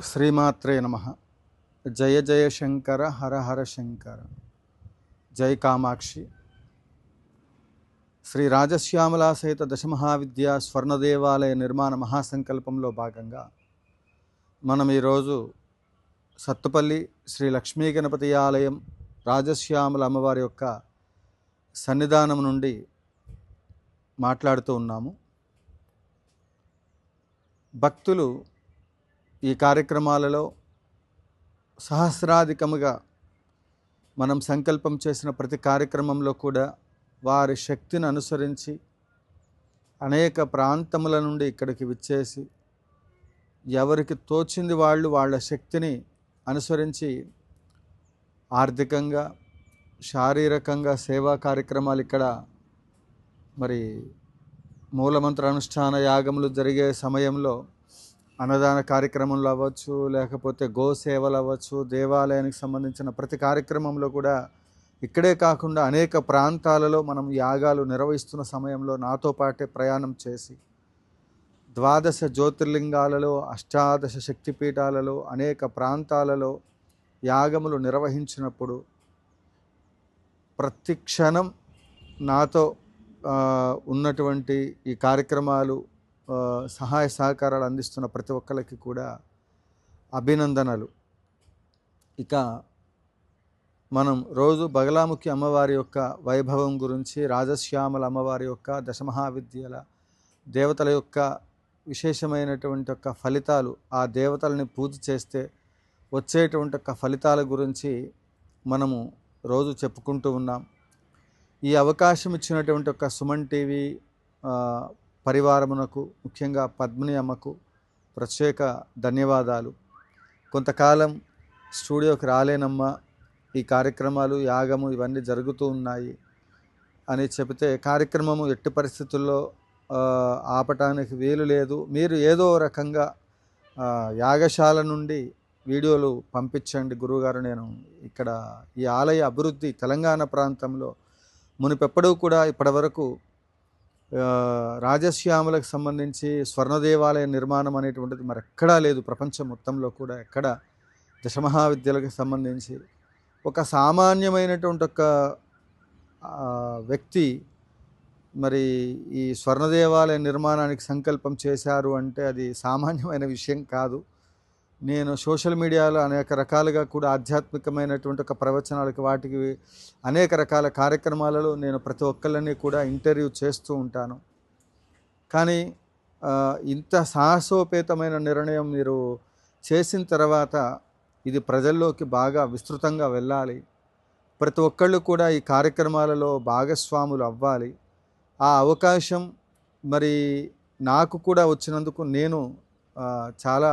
శ్రీమాత్రే నమః. జయ జయ శంకర హర హర శంకర. జై కామాక్షి. శ్రీ రాజశ్యామలా సహిత దశమహావిద్యా స్వర్ణదేవాలయ నిర్మాణ మహాసంకల్పంలో భాగంగా మనం ఈరోజు సత్తుపల్లి శ్రీ లక్ష్మీ గణపతి ఆలయం రాజశ్యామల అమ్మవారి యొక్క సన్నిధానం నుండి మాట్లాడుతూ ఉన్నాము. భక్తులు ఈ కార్యక్రమాలలో సహస్రాధికముగా మనం సంకల్పం చేసిన ప్రతి కార్యక్రమంలో కూడా వారి శక్తిని అనుసరించి అనేక ప్రాంతముల నుండి ఇక్కడికి విచ్చేసి ఎవరికి తోచింది వాళ్ళ శక్తిని అనుసరించి ఆర్థికంగా శారీరకంగా సేవా కార్యక్రమాలు ఇక్కడ మరి మూలమంత్ర అనుష్ఠాన యాగములు జరిగే సమయంలో అన్నదాన కార్యక్రమంలో అవ్వచ్చు, లేకపోతే గోసేవలు అవ్వచ్చు, దేవాలయానికి సంబంధించిన ప్రతి కార్యక్రమంలో కూడా ఇక్కడే కాకుండా అనేక ప్రాంతాలలో మనం యాగాలు నిర్వహిస్తున్న సమయంలో నాతో పాటే ప్రయాణం చేసి 12 జ్యోతిర్లింగాలలో, 18 శక్తిపీఠాలలో అనేక ప్రాంతాలలో యాగములు నిర్వహించినప్పుడు ప్రతి క్షణం నాతో ఉన్నటువంటి ఈ కార్యక్రమాలు సహాయ సహకారాలు అందిస్తున్న ప్రతి ఒక్కరికి కూడా అభినందనలు. ఇక మనం రోజు బగలాముఖి అమ్మవారి యొక్క వైభవం గురించి, రాజశ్యామల అమ్మవారి యొక్క దశమహావిద్యల దేవతల యొక్క విశేషమైనటువంటి యొక్క ఫలితాలు, ఆ దేవతలని పూజ చేస్తే వచ్చేటువంటి యొక్క ఫలితాల గురించి మనము రోజు చెప్పుకుంటూ ఉన్నాం. ఈ అవకాశం ఇచ్చినటువంటి ఒక సుమన్ టీవీ పరివారమునకు, ముఖ్యంగా పద్మిని అమ్మకు ప్రత్యేక ధన్యవాదాలు. కొంతకాలం స్టూడియోకి రాలేనమ్మా, ఈ కార్యక్రమాలు యాగము ఇవన్నీ జరుగుతూ ఉన్నాయి అని చెబితే కార్యక్రమము ఎట్టి పరిస్థితుల్లో ఆపటానికి వీలు లేదు, మీరు ఏదో రకంగా యాగశాల నుండి వీడియోలు పంపించండి గురువుగారు, నేను ఇక్కడ ఈ ఆలయ అభివృద్ధి తెలంగాణ ప్రాంతంలో మునిపెప్పుడూ కూడా ఇప్పటివరకు రాజశ్యామలకు సంబంధించి స్వర్ణదేవాలయ నిర్మాణం అనేటువంటిది మరెక్కడా లేదు. ప్రపంచం మొత్తంలో కూడా ఎక్కడ దశమహావిద్యలకు సంబంధించి ఒక సామాన్యమైనటువంటి ఒక వ్యక్తి మరి ఈ స్వర్ణదేవాలయ నిర్మాణానికి సంకల్పం చేశారు అంటే అది సామాన్యమైన విషయం కాదు. నేను సోషల్ మీడియాలో అనేక రకాలుగా కూడా ఆధ్యాత్మికమైనటువంటి ఒక ప్రవచనాలకి, వాటికి అనేక రకాల కార్యక్రమాలలో నేను ప్రతి ఒక్కళ్ళని కూడా ఇంటర్వ్యూ చేస్తూ ఉంటాను. కానీ ఇంత సాహసోపేతమైన నిర్ణయం మీరు చేసిన తర్వాత ఇది ప్రజల్లోకి బాగా విస్తృతంగా వెళ్ళాలి, ప్రతి ఒక్కళ్ళు కూడా ఈ కార్యక్రమాలలో భాగస్వాములు అవ్వాలి. ఆ అవకాశం మరి నాకు కూడా వచ్చినందుకు నేను చాలా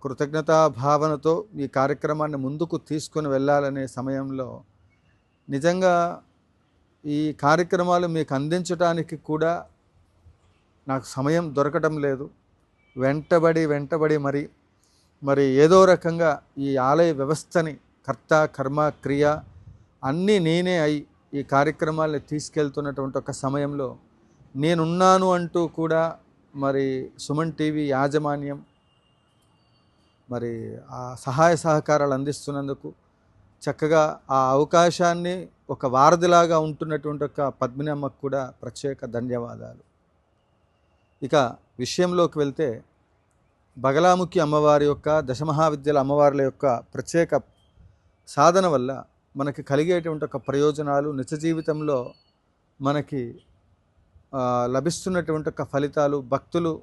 కృతజ్ఞతా భావనతో ఈ కార్యక్రమాన్ని ముందుకు తీసుకొని వెళ్ళాలనే సమయంలో నిజంగా ఈ కార్యక్రమాలు మీకు అందించడానికి కూడా నాకు సమయం దొరకటం లేదు. వెంటబడి మరి ఏదో రకంగా ఈ ఆలయ వ్యవస్థని కర్త కర్మ క్రియ అన్నీ నేనే అయి ఈ కార్యక్రమాల్ని తీసుకెళ్తున్నటువంటి ఒక సమయంలో నేనున్నాను అంటూ కూడా మరి సుమన్ టీవీ యాజమాన్యం మరి ఆ సహాయ సహకారాలు అందిస్తున్నందుకు చక్కగా ఆ అవకాశాన్ని ఒక వారధిలాగా ఉంటున్నటువంటి ఒక పద్మిని అమ్మకు కూడా ప్రత్యేక ధన్యవాదాలు. ఇక విషయంలోకి వెళ్తే బగలాముఖి అమ్మవారి యొక్క దశమహావిద్యల అమ్మవార్ల యొక్క ప్రత్యేక సాధన వల్ల మనకి కలిగేటువంటి ఒక ప్రయోజనాలు, నిజ జీవితంలో మనకి లభిస్తున్నటువంటి ఒక ఫలితాలు, భక్తులు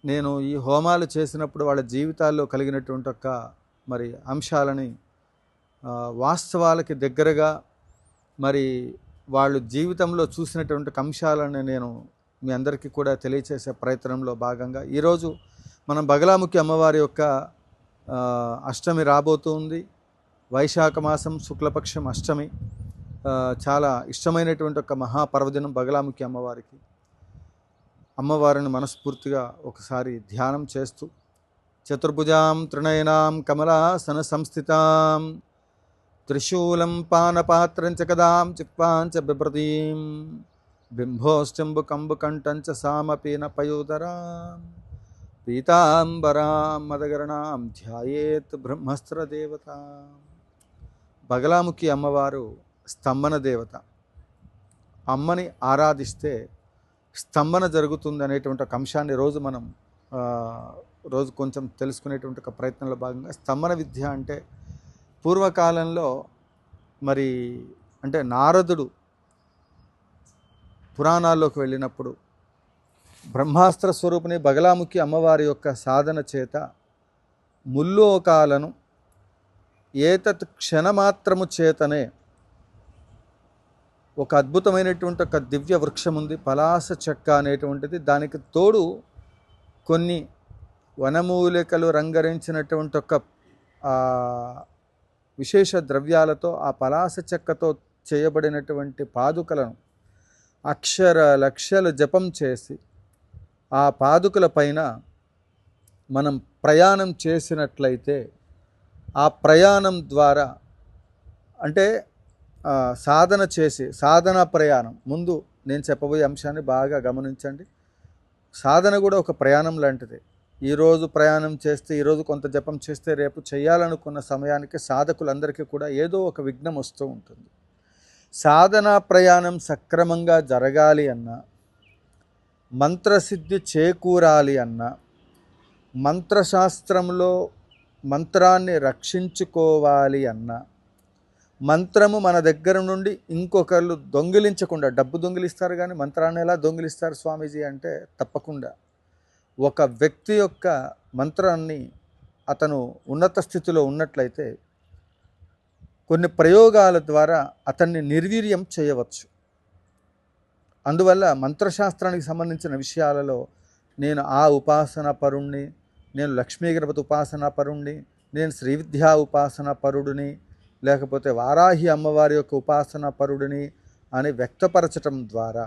నేను ఈ హోమాలు చేసినప్పుడు వాళ్ళ జీవితాల్లో కలిగినటువంటి ఒక మరి అంశాలని వాస్తవాలకి దగ్గరగా మరి వాళ్ళు జీవితంలో చూసినటువంటి అంశాలను నేను మీ అందరికీ కూడా తెలియచేసే ప్రయత్నంలో భాగంగా ఈరోజు మనం బగలాముఖి అమ్మవారి యొక్క అష్టమి రాబోతూ ఉంది. వైశాఖ మాసం శుక్లపక్షం అష్టమి, చాలా ఇష్టమైనటువంటి ఒక మహాపర్వదినం బగలాముఖి అమ్మవారికి. అమ్మవారిని మనస్ఫూర్తిగా ఒకసారి ధ్యానం చేస్తూ చతుర్భుజాం త్రినయనాం కమలాసన సంస్థితాం త్రిశూలం పానపాత్రం చ కదాం చిక్వాంచ బిభ్రతీం బింభోశ్చంబుకంబుకంఠంచ సామపీన పయోదరాం పీతాంబరాం మదగరణాం ధ్యాయేత్ బ్రహ్మస్త్రదేవత. బగలాముఖి అమ్మవారు స్తంభన దేవత. అమ్మని ఆరాధిస్తే స్తంభన జరుగుతుంది అనేటువంటి ఒక అంశాన్ని మనం రోజు కొంచెం తెలుసుకునేటువంటి ఒక ప్రయత్నంలో భాగంగా స్తంభన విద్య అంటే పూర్వకాలంలో మరి అంటే నారదుడు పురాణాల్లోకి వెళ్ళినప్పుడు బ్రహ్మాస్త్ర స్వరూపిణి బగలాముఖి అమ్మవారి యొక్క సాధన చేత ముల్లోకాలను ఏతత్ క్షణమాత్రము చేతనే ఒక అద్భుతమైనటువంటి ఒక దివ్య వృక్షం ఉంది, పలాస చెక్క అనేటువంటిది. దానికి తోడు కొన్ని వనమూలికలు రంగరించినటువంటి ఒక విశేష ద్రవ్యాలతో ఆ పలాస చెక్కతో చేయబడినటువంటి పాదుకలను అక్షర లక్షలు జపం చేసి ఆ పాదుకల పైన మనం ప్రయాణం చేసినట్లయితే ఆ ప్రయాణం ద్వారా అంటే సాధన చేసి సాధన ప్రయాణం ముందు నేను చెప్పబోయే అంశాన్ని బాగా గమనించండి. సాధన కూడా ఒక ప్రయాణం లాంటిది. ఈరోజు ప్రయాణం చేస్తే ఈరోజు కొంత జపం చేస్తే రేపు చేయాలనుకున్న సమయానికి సాధకులందరికీ కూడా ఏదో ఒక విఘ్నం వస్తూ ఉంటుంది. సాధనా ప్రయాణం సక్రమంగా జరగాలి అన్నా, మంత్రసిద్ధి చేకూరాలి అన్నా, మంత్రశాస్త్రంలో మంత్రాన్ని రక్షించుకోవాలి అన్నా, మంత్రము మన దగ్గర నుండి ఇంకొకళ్ళు దొంగిలించకుండా, డబ్బు దొంగిలిస్తారు కానీ మంత్రాన్ని ఎలా దొంగిలిస్తారు స్వామీజీ అంటే తప్పకుండా ఒక వ్యక్తి యొక్క మంత్రాన్ని అతను ఉన్నత స్థితిలో ఉన్నట్లయితే కొన్ని ప్రయోగాల ద్వారా అతన్ని నిర్వీర్యం చేయవచ్చు. అందువల్ల మంత్రశాస్త్రానికి సంబంధించిన విషయాలలో నేను ఆ ఉపాసన పరుణ్ణి, నేను లక్ష్మీ గణపతి ఉపాసన పరుణ్ణి, నేను శ్రీ విద్యా ఉపాసన పరుడిని, లేకపోతే వారాహి అమ్మవారి యొక్క ఉపాసన పరుడిని అని వ్యక్తపరచటం ద్వారా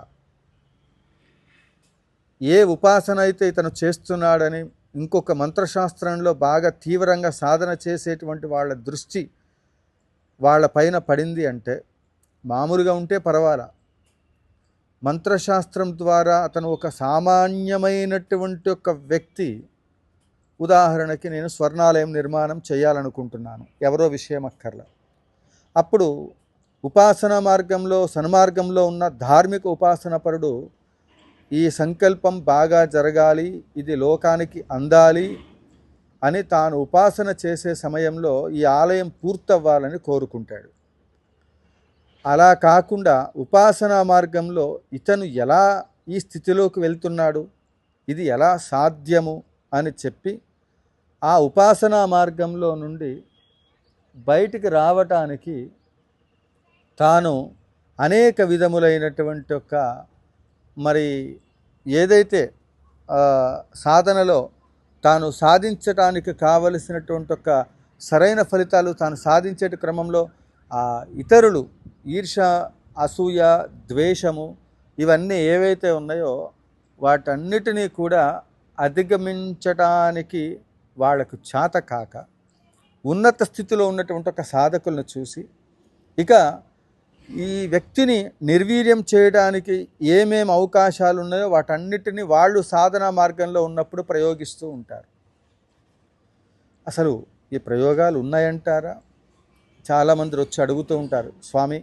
ఏ ఉపాసన అయితే ఇతను చేస్తున్నాడని ఇంకొక మంత్రశాస్త్రంలో బాగా తీవ్రంగా సాధన చేసేటువంటి వాళ్ళ దృష్టి వాళ్ళ పైన పడింది అంటే మామూలుగా ఉంటే పర్వాలా, మంత్రశాస్త్రం ద్వారా అతను ఒక సామాన్యమైనటువంటి ఒక వ్యక్తి, ఉదాహరణకి నేను స్వర్ణాలయం నిర్మాణం చేయాలనుకుంటున్నాను, ఎవరో విషయం అక్కర్లా, అప్పుడు ఉపాసనా మార్గంలో సన్మార్గంలో ఉన్న ధార్మిక ఉపాసన పరుడు ఈ సంకల్పం బాగా జరగాలి, ఇది లోకానికి అందాలి అని తాను ఉపాసన చేసే సమయంలో ఈ ఆలయం పూర్తవ్వాలని కోరుకుంటాడు. అలా కాకుండా ఉపాసనా మార్గంలో ఇతను ఎలా ఈ స్థితిలోకి వెళ్తున్నాడు, ఇది ఎలా సాధ్యము అని చెప్పి ఆ ఉపాసనా మార్గంలో నుండి బయటికి రావటానికి తాను అనేక విధములైనటువంటి ఒక మరి ఏదైతే సాధనలో తాను సాధించటానికి కావలసినటువంటి ఒక సరైన ఫలితాలు తాను సాధించే క్రమంలో ఇతరులు ఈర్ష, అసూయ, ద్వేషము ఇవన్నీ ఏవైతే ఉన్నాయో వాటన్నిటినీ కూడా అధిగమించటానికి వాళ్లకు చేత కాక ఉన్నత స్థితిలో ఉన్నటువంటి ఒక సాధకులను చూసి ఇక ఈ వ్యక్తిని నిర్వీర్యం చేయడానికి ఏమేమి అవకాశాలు ఉన్నాయో వాటన్నిటిని వాళ్ళు సాధనా మార్గంలో ఉన్నప్పుడు ప్రయోగిస్తూ ఉంటారు. అసలు ఈ ప్రయోగాలు ఉన్నాయంటారా? చాలామంది వచ్చి అడుగుతూ ఉంటారు, స్వామి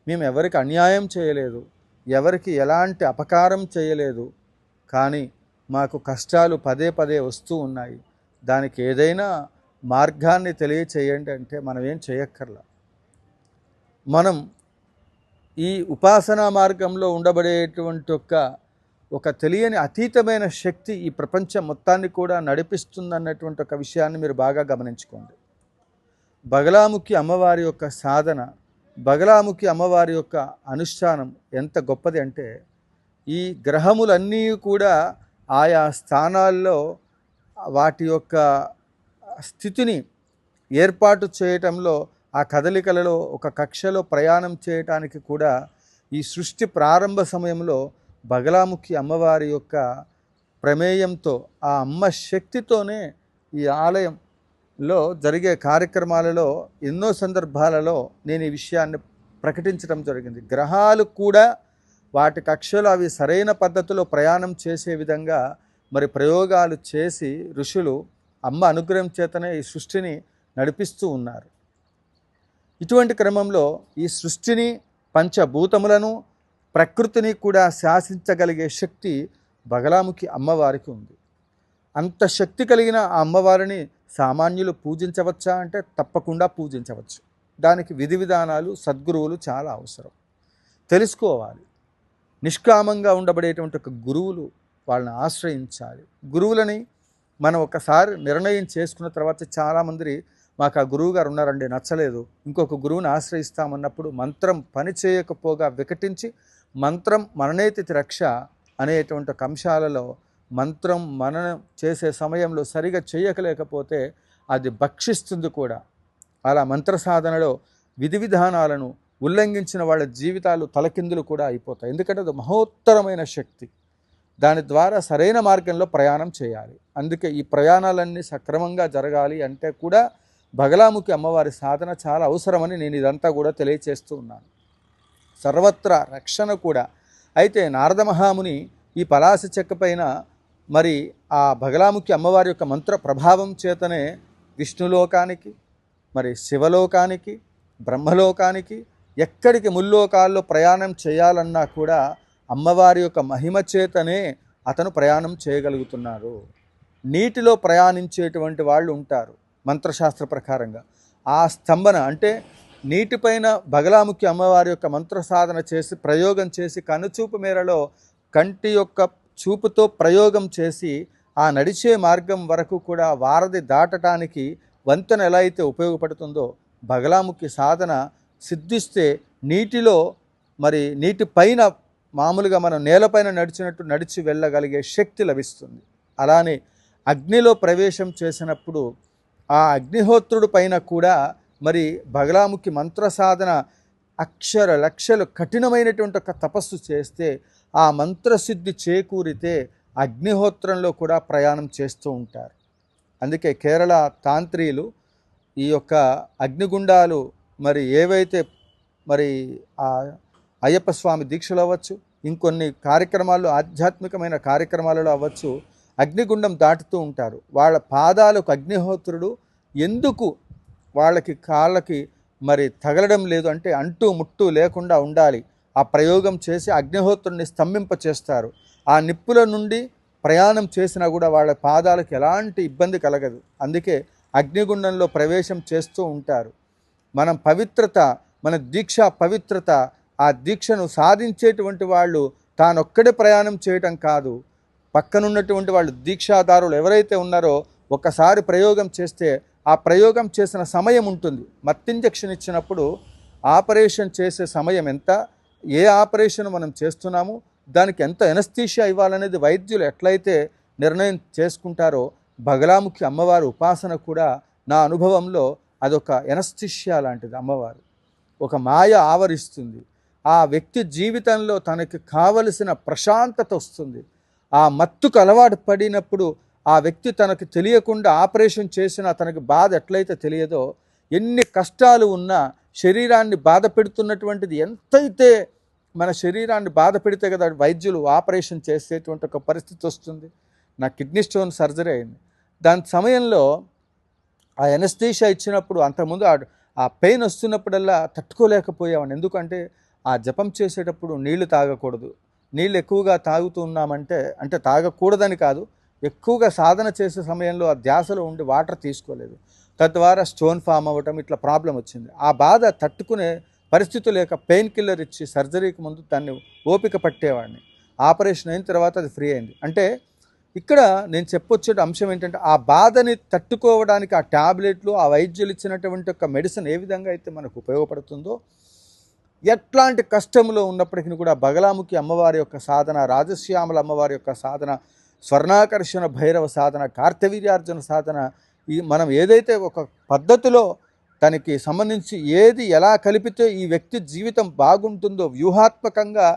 మేము ఎవరికి అన్యాయం చేయలేదు, ఎవరికి ఎలాంటి అపకారం చేయలేదు, కానీ మాకు కష్టాలు పదే పదే వస్తూ ఉన్నాయి, దానికి ఏదైనా మార్గాన్ని తెలియచేయండి అంటే మనం ఏం చేయక్కర్లా. మనం ఈ ఉపాసనా మార్గంలో ఉండబడేటువంటి ఒక తెలియని అతీతమైన శక్తి ఈ ప్రపంచం మొత్తాన్ని కూడా నడిపిస్తుందన్నటువంటి ఒక విషయాన్ని మీరు బాగా గమనించుకోండి. బగలాముఖి అమ్మవారి యొక్క సాధన, బగలాముఖి అమ్మవారి యొక్క అనుష్ఠానం ఎంత గొప్పది అంటే ఈ గ్రహములన్నీ కూడా ఆయా స్థానాల్లో వాటి యొక్క స్థితిని ఏర్పాటు చేయటంలో, ఆ కదలికలలో ఒక కక్షలో ప్రయాణం చేయటానికి కూడా ఈ సృష్టి ప్రారంభ సమయంలో బగలాముఖి అమ్మవారి యొక్క ప్రమేయంతో, ఆ అమ్మ శక్తితోనే ఈ ఆలయంలో జరిగే కార్యక్రమాలలో ఎన్నో సందర్భాలలో నేను ఈ విషయాన్ని ప్రకటించడం జరిగింది. గ్రహాలు కూడా వాటి కక్షలో అవి సరైన పద్ధతిలో ప్రయాణం చేసే విధంగా మరి ప్రయోగాలు చేసి ఋషులు అమ్మ అనుగ్రహం చేతనే ఈ సృష్టిని నడిపిస్తూ ఉన్నారు. ఇటువంటి క్రమంలో ఈ సృష్టిని, పంచభూతములను, ప్రకృతిని కూడా శాసించగలిగే శక్తి బగలాముఖి అమ్మవారికి ఉంది. అంత శక్తి కలిగిన ఆ అమ్మవారిని సామాన్యులు పూజించవచ్చా అంటే తప్పకుండా పూజించవచ్చు. దానికి విధి విధానాలు, సద్గురువులు చాలా అవసరం. తెలుసుకోవాలి. నిష్కామంగా ఉండబడేటువంటి ఒక గురువులు వాళ్ళని ఆశ్రయించాలి. గురువులని మనం ఒకసారి నిర్ణయం చేసుకున్న తర్వాత చాలామంది మాకు ఆ గురువు గారు ఉన్నారండి, నచ్చలేదు, ఇంకొక గురువుని ఆశ్రయిస్తామన్నప్పుడు మంత్రం పని చేయకపోగా వికటించి మంత్రం మననేతి రక్ష అనేటువంటి ఒక అంశాలలో మంత్రం మననం చేసే సమయంలో సరిగా చేయకలేకపోతే అది భక్షిస్తుంది కూడా. అలా మంత్ర సాధనలో విధి విధానాలను ఉల్లంఘించిన వాళ్ళ జీవితాలు తలకిందులు కూడా అయిపోతాయి. ఎందుకంటే అది మహోత్తరమైన శక్తి. దాని ద్వారా సరైన మార్గంలో ప్రయాణం చేయాలి. అందుకే ఈ ప్రయాణాలన్నీ సక్రమంగా జరగాలి అంటే కూడా బగలాముఖి అమ్మవారి సాధన చాలా అవసరమని నేను ఇదంతా కూడా తెలియచేస్తూ ఉన్నాను. సర్వత్రా రక్షణ కూడా. అయితే నారద మహాముని ఈ పలాస చెక్క పైన మరి ఆ బగలాముఖి అమ్మవారి యొక్క మంత్ర ప్రభావం చేతనే విష్ణులోకానికి, మరి శివలోకానికి, బ్రహ్మలోకానికి, ఎక్కడికి ముల్లోకాల్లో ప్రయాణం చేయాలన్నా కూడా అమ్మవారి యొక్క మహిమ చేతనే అతను ప్రయాణం చేయగలుగుతున్నారు. నీటిలో ప్రయాణించేటువంటి వాళ్ళు ఉంటారు మంత్రశాస్త్ర ప్రకారంగా. ఆ స్తంభన అంటే నీటిపైన బగలాముఖి అమ్మవారి యొక్క మంత్ర సాధన చేసి ప్రయోగం చేసి కనుచూపు మేరలో కంటి యొక్క చూపుతో ప్రయోగం చేసి ఆ నడిచే మార్గం వరకు కూడా వారధి దాటడానికి వంతెన ఎలా అయితే ఉపయోగపడుతుందో బగలాముఖి సాధన సిద్ధిస్తే నీటిలో మరి నీటి పైన మామూలుగా మనం నేలపైన నడిచినట్టు నడిచి వెళ్ళగలిగే శక్తి లభిస్తుంది. అలానే అగ్నిలో ప్రవేశం చేసినప్పుడు ఆ అగ్నిహోత్రుడి పైన కూడా మరి బగలాముఖి మంత్ర సాధన అక్షర లక్షలు కఠినమైనటువంటి ఒక తపస్సు చేస్తే ఆ మంత్రసిద్ధి చేకూరితే అగ్నిహోత్రంలో కూడా ప్రయాణం చేస్తూ ఉంటారు. అందుకే కేరళ తాంత్రీయులు ఈ యొక్క అగ్నిగుండాలు మరి ఏవైతే మరి ఆ అయ్యప్ప స్వామి దీక్షలు అవ్వచ్చు, ఇంకొన్ని కార్యక్రమాల్లో ఆధ్యాత్మికమైన కార్యక్రమాలలో అవ్వచ్చు, అగ్నిగుండం దాటుతూ ఉంటారు. వాళ్ళ పాదాలకు అగ్నిహోత్రుడు ఎందుకు వాళ్ళకి కాళ్ళకి మరి తగలడం లేదు అంటే అంటూ ముట్టు లేకుండా ఉండాలి. ఆ ప్రయోగం చేసి అగ్నిహోత్రుడిని స్తంభింప చేస్తారు. ఆ నిప్పుల నుండి ప్రయాణం చేసినా కూడా వాళ్ళ పాదాలకు ఎలాంటి ఇబ్బంది కలగదు. అందుకే అగ్నిగుండంలో ప్రవేశం చేస్తూ ఉంటారు. మనం పవిత్రత, మన దీక్ష పవిత్రత, ఆ దీక్షను సాధించేటువంటి వాళ్ళు తానొక్కడే ప్రయాణం చేయటం కాదు, పక్కనున్నటువంటి వాళ్ళు దీక్షాదారులు ఎవరైతే ఉన్నారో ఒకసారి ప్రయోగం చేస్తే ఆ ప్రయోగం చేసిన సమయం ఉంటుంది. మత్తింజెక్షన్ ఇచ్చినప్పుడు ఆపరేషన్ చేసే సమయం ఎంత, ఏ ఆపరేషన్ మనం చేస్తున్నాము, దానికి ఎంత ఎనస్థీషియా ఇవ్వాలనేది వైద్యులు ఎట్లయితే నిర్ణయం చేసుకుంటారో బగలాముఖి అమ్మవారి ఉపాసన కూడా నా అనుభవంలో అదొక ఎనస్థీషియా లాంటిది. అమ్మవారు ఒక మాయ ఆవరిస్తుంది. ఆ వ్యక్తి జీవితంలో తనకి కావలసిన ప్రశాంతత వస్తుంది. ఆ మత్తుకు అలవాటు పడినప్పుడు ఆ వ్యక్తి తనకు తెలియకుండా ఆపరేషన్ చేసినా తనకు బాధ ఎట్లయితే తెలియదో, ఎన్ని కష్టాలు ఉన్నా శరీరాన్ని బాధ పెడుతున్నటువంటిది ఎంతైతే మన శరీరాన్ని బాధ పెడితే కదా వైద్యులు ఆపరేషన్ చేసేటువంటి ఒక పరిస్థితి వస్తుంది. నా కిడ్నీ స్టోన్ సర్జరీ అయింది. దాని సమయంలో ఆ ఎనస్థీషియా ఇచ్చినప్పుడు అంతకుముందు ఆ పెయిన్ వస్తున్నప్పుడల్లా తట్టుకోలేకపోయామని. ఎందుకంటే ఆ జపం చేసేటప్పుడు నీళ్లు తాగకూడదు. నీళ్ళు ఎక్కువగా తాగుతూ ఉన్నామంటే అంటే తాగకూడదని కాదు, ఎక్కువగా సాధన చేసే సమయంలో ఆ ధ్యాసలో ఉండి వాటర్ తీసుకోలేదు. తద్వారా స్టోన్ ఫామ్ అవ్వటం ఇట్లా ప్రాబ్లం వచ్చింది. ఆ బాధ తట్టుకునే పరిస్థితి లేక పెయిన్ కిల్లర్ ఇచ్చి సర్జరీకి ముందు దాన్ని ఓపిక పట్టేవాడిని. ఆపరేషన్ అయిన తర్వాత అది ఫ్రీ అయింది. అంటే ఇక్కడ నేను చెప్పొచ్చే అంశం ఏంటంటే ఆ బాధని తట్టుకోవడానికి ఆ ట్యాబ్లెట్లు, ఆ వైద్యులు ఇచ్చినటువంటి ఒక మెడిసిన్ ఏ విధంగా అయితే మనకు ఉపయోగపడుతుందో, ఎట్లాంటి కష్టంలో ఉన్నప్పటికీ కూడా బగలాముఖి అమ్మవారి యొక్క సాధన, రాజశ్యామల అమ్మవారి యొక్క సాధన, స్వర్ణాకర్షణ భైరవ సాధన, కార్తవీర్యార్జున సాధన, ఈ మనం ఏదైతే ఒక పద్ధతిలో దానికి సంబంధించి ఏది ఎలా కలిపితే ఈ వ్యక్తి జీవితం బాగుంటుందో వ్యూహాత్మకంగా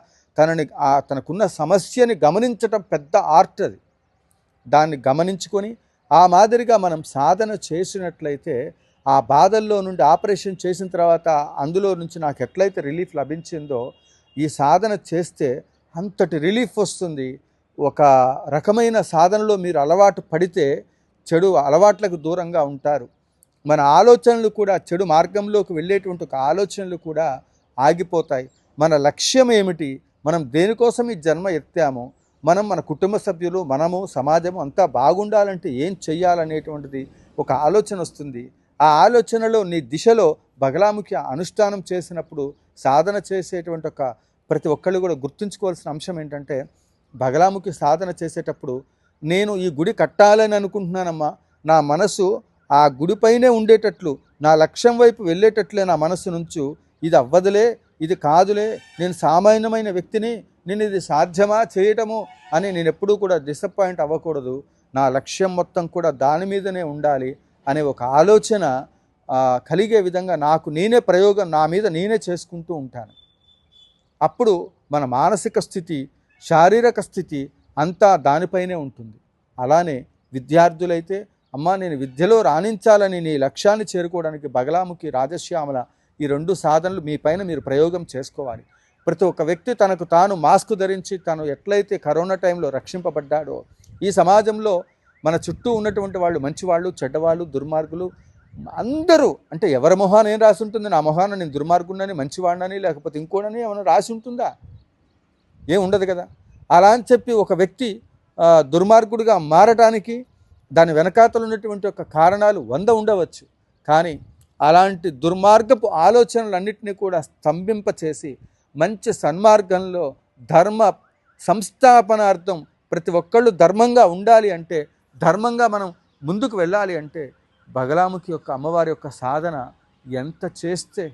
తనకున్న సమస్యని గమనించటం పెద్ద ఆర్ట్. అది దాన్ని గమనించుకొని ఆ మాదిరిగా మనం సాధన చేసినట్లయితే ఆ బాధల్లో నుండి ఆపరేషన్ చేసిన తర్వాత అందులో నుంచి నాకు ఎట్లయితే రిలీఫ్ లభించిందో ఈ సాధన చేస్తే అంతటి రిలీఫ్ వస్తుంది. ఒక రకమైన సాధనలో మీరు అలవాటు పడితే చెడు అలవాట్లకు దూరంగా ఉంటారు. మన ఆలోచనలు కూడా చెడు మార్గంలోకి వెళ్ళేటువంటి ఒక ఆలోచనలు కూడా ఆగిపోతాయి. మన లక్ష్యం ఏమిటి, మనం దేనికోసం ఈ జన్మ ఎత్తామో, మనం మన కుటుంబ సభ్యులు, మనము, సమాజము అంతా బాగుండాలంటే ఏం చెయ్యాలనేటువంటిది ఒక ఆలోచన వస్తుంది. ఆ ఆలోచనలో నీ దిశలో బగలాముఖి అనుష్ఠానం చేసినప్పుడు సాధన చేసేటువంటి ఒక ప్రతి ఒక్కళ్ళు కూడా గుర్తుంచుకోవాల్సిన అంశం ఏంటంటే, బగలాముఖి సాధన చేసేటప్పుడు నేను ఈ గుడి కట్టాలని అనుకుంటున్నానమ్మా, నా మనసు ఆ గుడిపైనే ఉండేటట్లు, నా లక్ష్యం వైపు వెళ్ళేటట్లే నా మనసు నుంచు, ఇది అవ్వదులే, ఇది కాదులే, నేను సామాన్యమైన వ్యక్తిని, నేను ఇది సాధ్యమా చేయటము అని నేను ఎప్పుడూ కూడా డిసప్పాయింట్ అవ్వకూడదు, నా లక్ష్యం మొత్తం కూడా దాని మీదనే ఉండాలి అనే ఒక ఆలోచన కలిగే విధంగా నాకు నేనే ప్రయోగం నా మీద నేనే చేసుకుంటూ ఉంటాను. అప్పుడు మన మానసిక స్థితి, శారీరక స్థితి అంతా దానిపైనే ఉంటుంది. అలానే విద్యార్థులైతే, అమ్మా నేను విద్యలో రాణించాలని నీ లక్ష్యాన్ని చేరుకోవడానికి బగలాముఖి, రాజశ్యామల ఈ 2 సాధనలు మీ పైన మీరు ప్రయోగం చేసుకోవాలి. ప్రతి ఒక్క వ్యక్తి తనకు తాను మాస్క్ ధరించి తను ఎట్లయితే కరోనా టైంలో రక్షింపబడ్డాడో, ఈ సమాజంలో మన చుట్టూ ఉన్నటువంటి వాళ్ళు మంచివాళ్ళు, చెడ్డవాళ్ళు, దుర్మార్గులు అందరూ, అంటే ఎవరి మొహాన ఏం రాసి ఉంటుంది, నా మొహాన నేను దుర్మార్గుడినని, మంచివాడినని, లేకపోతే ఇంకోనని ఏమైనా రాసి ఉంటుందా? ఏం ఉండదు కదా. అలా అని చెప్పి ఒక వ్యక్తి దుర్మార్గుడిగా మారటానికి దాని వెనకాతలు ఉన్నటువంటి ఒక కారణాలు 100 ఉండవచ్చు. కానీ అలాంటి దుర్మార్గపు ఆలోచనలన్నింటినీ కూడా స్తంభింపచేసి మంచి సన్మార్గంలో ధర్మ సంస్థాపనార్థం ప్రతి ఒక్కళ్ళు ధర్మంగా ఉండాలి అంటే, ధర్మంగా మనం ముందుకు వెళ్ళాలి అంటే బగలాముఖి యొక్క అమ్మవారి యొక్క సాధన ఎంత చేస్తే,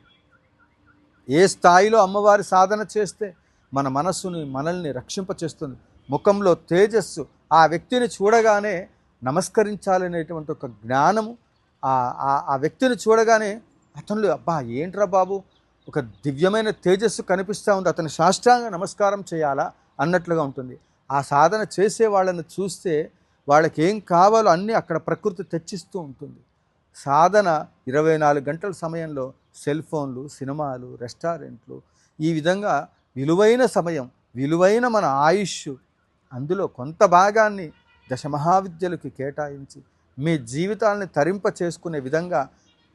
ఏ స్థాయిలో అమ్మవారి సాధన చేస్తే మన మనస్సుని మనల్ని రక్షింపచేస్తుంది. ముఖంలో తేజస్సు, ఆ వ్యక్తిని చూడగానే నమస్కరించాలనేటువంటి ఒక జ్ఞానము, ఆ వ్యక్తిని చూడగానే అతనిలో అబ్బా ఏంట్రా బాబు, ఒక దివ్యమైన తేజస్సు కనిపిస్తూ ఉంది, అతని సాష్టాంగ నమస్కారం చేయాలా అన్నట్లుగా ఉంటుంది. ఆ సాధన చేసే వాళ్ళని చూస్తే వాళ్ళకి ఏం కావాలో అన్నీ అక్కడ ప్రకృతి తెచ్చిస్తూ ఉంటుంది. సాధన 24 గంటల సమయంలో సెల్ ఫోన్లు, సినిమాలు, రెస్టారెంట్లు, ఈ విధంగా విలువైన సమయం, విలువైన మన ఆయుష్, అందులో కొంత భాగాన్ని దశమహావిద్యలకు కేటాయించి మీ జీవితాలని తరింప చేసుకునే విధంగా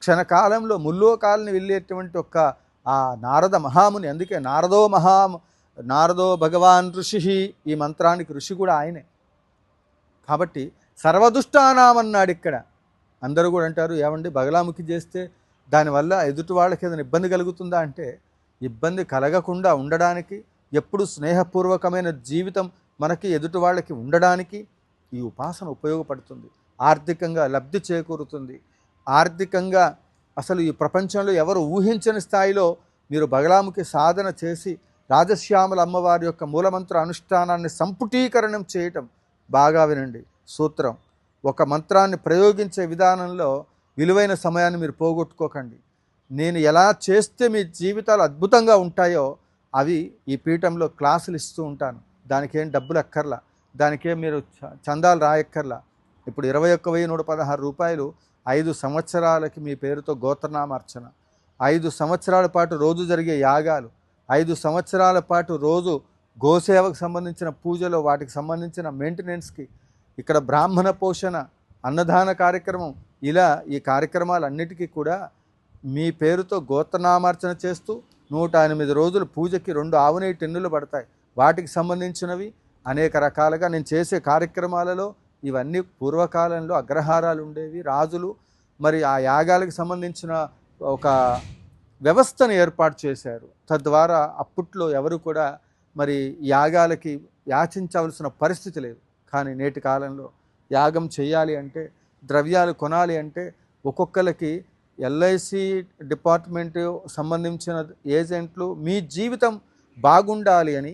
క్షణకాలంలో ముల్లోకాలని వెళ్ళేటువంటి ఒక ఆ నారద మహాముని, అందుకే నారదో భగవాన్ ఋషి, ఈ మంత్రానికి ఋషి కూడా ఆయనే. కాబట్టి సర్వదుష్టానామన్నాడు ఇక్కడ. అందరూ కూడా అంటారు, ఏమండి బగలాముఖి చేస్తే దానివల్ల ఎదుటి వాళ్ళకి ఏదైనా ఇబ్బంది కలుగుతుందా అంటే, ఇబ్బంది కలగకుండా ఉండడానికి, ఎప్పుడు స్నేహపూర్వకమైన జీవితం మనకి ఎదుటి వాళ్ళకి ఉండడానికి ఈ ఉపాసన ఉపయోగపడుతుంది. ఆర్థికంగా లబ్ధి చేకూరుతుంది. ఆర్థికంగా అసలు ఈ ప్రపంచంలో ఎవరు ఊహించని స్థాయిలో మీరు బగలాముఖి సాధన చేసి రాజశ్యామల అమ్మవారి యొక్క మూలమంత్ర అనుష్ఠానాన్ని సంపుటీకరణం చేయటం. బాగా వినండి సూత్రం. ఒక మంత్రాన్ని ప్రయోగించే విధానంలో విలువైన సమయాన్ని మీరు పోగొట్టుకోకండి. నేను ఎలా చేస్తే మీ జీవితాలు అద్భుతంగా ఉంటాయో అవి ఈ పీఠంలో క్లాసులు ఇస్తూ ఉంటాను. దానికేం డబ్బులు అక్కర్లా, దానికేం మీరు చందాలు రాయక్కర్లా. ఇప్పుడు 21,116 రూపాయలు 5 సంవత్సరాలకి మీ పేరుతో గోత్రనామార్చన, 5 సంవత్సరాల పాటు రోజు జరిగే యాగాలు, 5 సంవత్సరాల పాటు రోజు గోసేవకు సంబంధించిన పూజలో వాటికి సంబంధించిన మెయింటెనెన్స్కి, ఇక్కడ బ్రాహ్మణ పోషణ, అన్నదాన కార్యక్రమం, ఇలా ఈ కార్యక్రమాలన్నిటికీ కూడా మీ పేరుతో గోత్రనామార్చన చేస్తూ 108 రోజులు పూజకి 2 ఆవునేయి టెన్నులు పడతాయి. వాటికి సంబంధించినవి అనేక రకాలుగా నేను చేసే కార్యక్రమాలలో ఇవన్నీ పూర్వకాలంలో అగ్రహారాలు ఉండేవి, రాజులు మరి ఆ యాగాలకు సంబంధించిన ఒక వ్యవస్థను ఏర్పాటు చేశారు. తద్వారా అప్పట్లో ఎవరు కూడా మరి యాగాలకి యాచించవలసిన పరిస్థితి లేదు. కానీ నేటి కాలంలో యాగం చేయాలి అంటే, ద్రవ్యాలు కొనాలి అంటే ఒక్కొక్కరికి ఎల్ఐసి డిపార్ట్మెంట్ సంబంధించిన ఏజెంట్లు మీ జీవితం బాగుండాలి అని,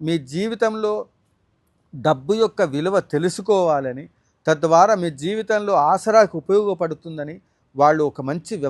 మీ జీవితంలో డబ్బు యొక్క విలువ తెలుసుకోవాలని, తద్వారా మీ జీవితంలో ఆసరాకు ఉపయోగపడుతుందని వాళ్ళు ఒక మంచి